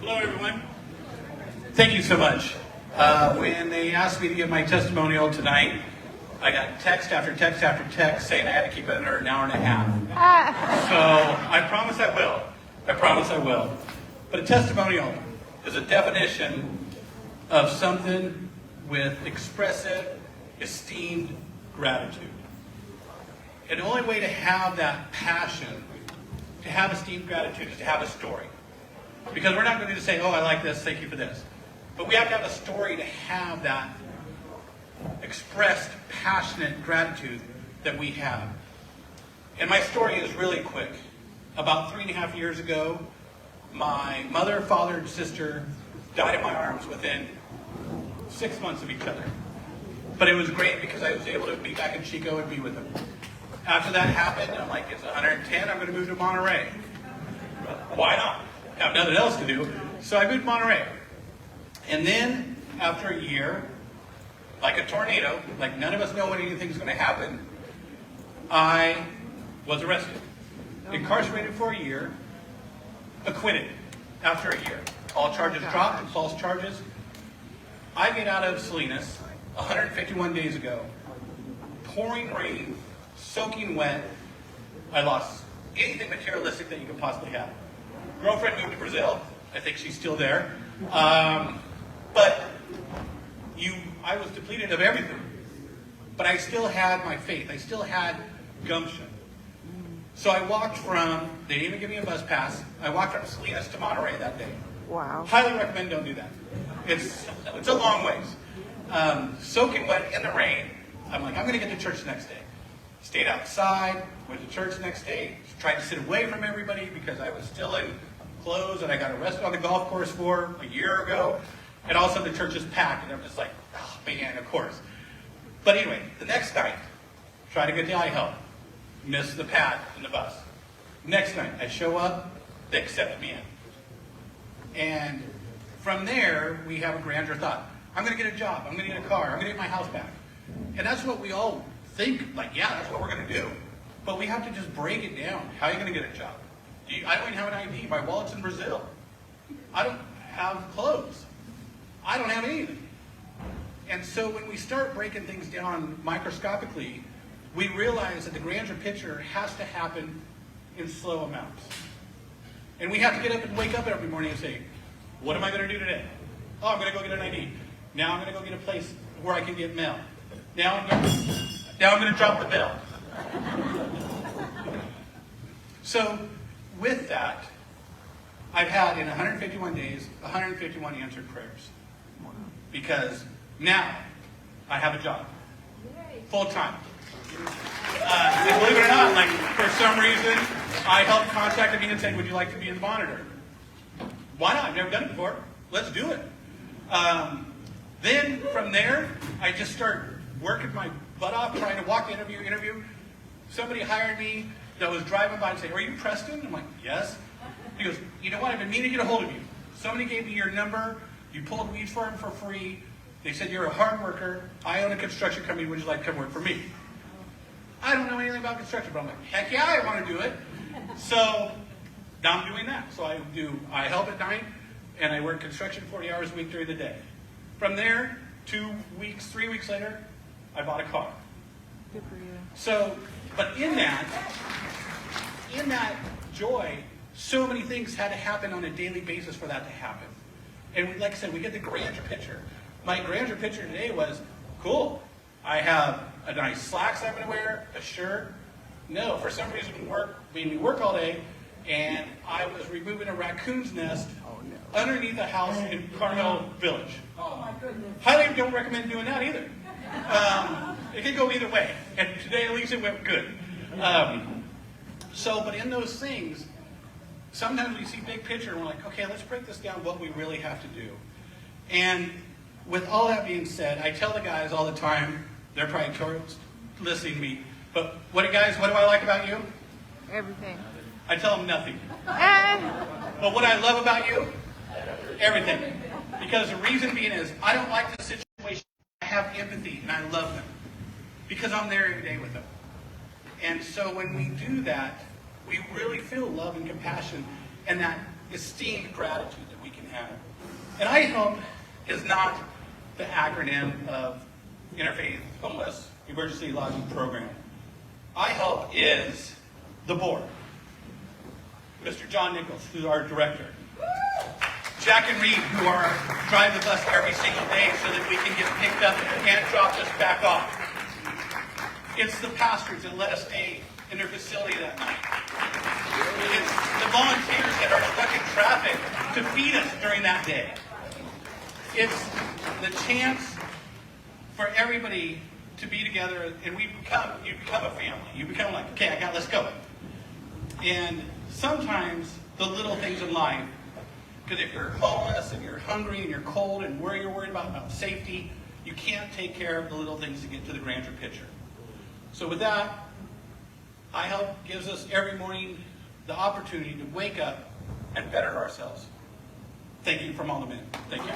Hello, everyone. Thank you so much. When they asked me to give my testimonial tonight, I got text after text after text saying I had to keep it under an hour and a half. So I promise I will. I promise I will. But a testimonial is a definition of something with expressive, esteemed gratitude. And the only way to have that passion, to have esteemed gratitude, is to have a story. Because we're not going to just say, oh, I like this, thank you for this. But we have to have a story to have that expressed, passionate gratitude that we have. And my story is really quick. About 3.5 years ago, my mother, father, and sister died in my arms within 6 months of each other. But it was great because I was able to be back in Chico and be with them. After that happened, I'm like, it's 110, I'm going to move to Monterey. Why not? I have nothing else to do. So I moved to Monterey. And then, after a year, like a tornado, like none of us know when anything's going to happen, I was arrested. Incarcerated for a year, acquitted after a year. All charges dropped, false charges. I get out of Salinas 151 days ago, pouring rain, soaking wet. I lost anything materialistic that you could possibly have. Girlfriend moved to Brazil. I think she's still there. But I was depleted of everything. But I still had my faith. I still had gumption. So I walked from, they didn't even give me a bus pass. I walked from Salinas to Monterey that day. Wow. Highly recommend don't do that. It's a long ways. Soaking wet in the rain. I'm like, I'm going to get to church the next day. Stayed outside, went to church the next day, tried to sit away from everybody because I was still in clothes that I got arrested on the golf course for a year ago. And all of a sudden the church is packed, and I'm just like, oh man, of course. But anyway, the next night, try to get the eye help. Miss the pad in the bus. Next night, I show up, they accepted me in. And from there, we have a grander thought. I'm going to get a job. I'm going to get a car. I'm going to get my house back. And that's what we all think, like, yeah, that's what we're going to do. But we have to just break it down. How are you going to get a job? I don't even have an ID. My wallet's in Brazil. I don't have clothes. I don't have anything. And so when we start breaking things down microscopically, we realize that the grander picture has to happen in slow amounts. And we have to get up and wake up every morning and say, what am I going to do today? Oh, I'm going to go get an ID. Now I'm going to go get a place where I can get mail. Now I'm going to drop the bill. So with that, I've had in 151 days, 151 answered prayers. Because now I have a job. Full time. And believe it or not, like for some reason, I helped contacted me and said, would you like to be in the monitor? Why not? I've never done it before. Let's do it. Then from there, I just start working my butt off, trying to walk interview. Somebody hired me that was driving by and said, are you Preston? I'm like, yes. He goes, you know what? I've been meaning to get a hold of you. Somebody gave me your number. You pulled weeds for him for free. They said you're a hard worker. I own a construction company. Would you like to come work for me? I don't know anything about construction, but I'm like, heck yeah, I want to do it. So now I'm doing that. So I help at night, and I work construction 40 hours a week during the day. From there, 3 weeks later, I bought a car. Good for you. So, but in that joy, so many things had to happen on a daily basis for that to happen. And like I said, we get the grander picture. My grander picture today was, cool, I have a nice slacks I'm going to wear, a shirt. No, for some reason we work all day, and I was removing a raccoon's nest underneath a house in Carmel Village. Oh my goodness. Highly don't recommend doing that either. It could go either way, and today at least it went good. But in those things, sometimes we see big picture and we're like, okay, let's break this down what we really have to do. And with all that being said, I tell the guys all the time, they're probably listening to me, but what do I like about you? Everything. I tell them nothing. But what I love about you? Everything. Because the reason being is, I don't like the situation. I have empathy and I love them. Because I'm there every day with them. And so when we do that, we really feel love and compassion and that esteemed gratitude that we can have. And IHOPE is not the acronym of Interfaith Homeless Emergency Lodging Program. IHOPE is the board. Mr. John Nichols, who's our director. Jack and Reed, who drive the bus every single day so that we can get picked up and dropped us back off. It's the pastors that let us stay in their facility that night. It's the volunteers that are stuck in traffic to feed us during that day. It's the chance for everybody to be together, and you become a family. You become like, okay, let's go. And sometimes the little things in life, because if you're homeless and you're hungry and you're cold and you're worried about safety, you can't take care of the little things to get to the grander picture. So with that, IHOPE gives us every morning the opportunity to wake up and better ourselves. Thank you from all the men. Thank you.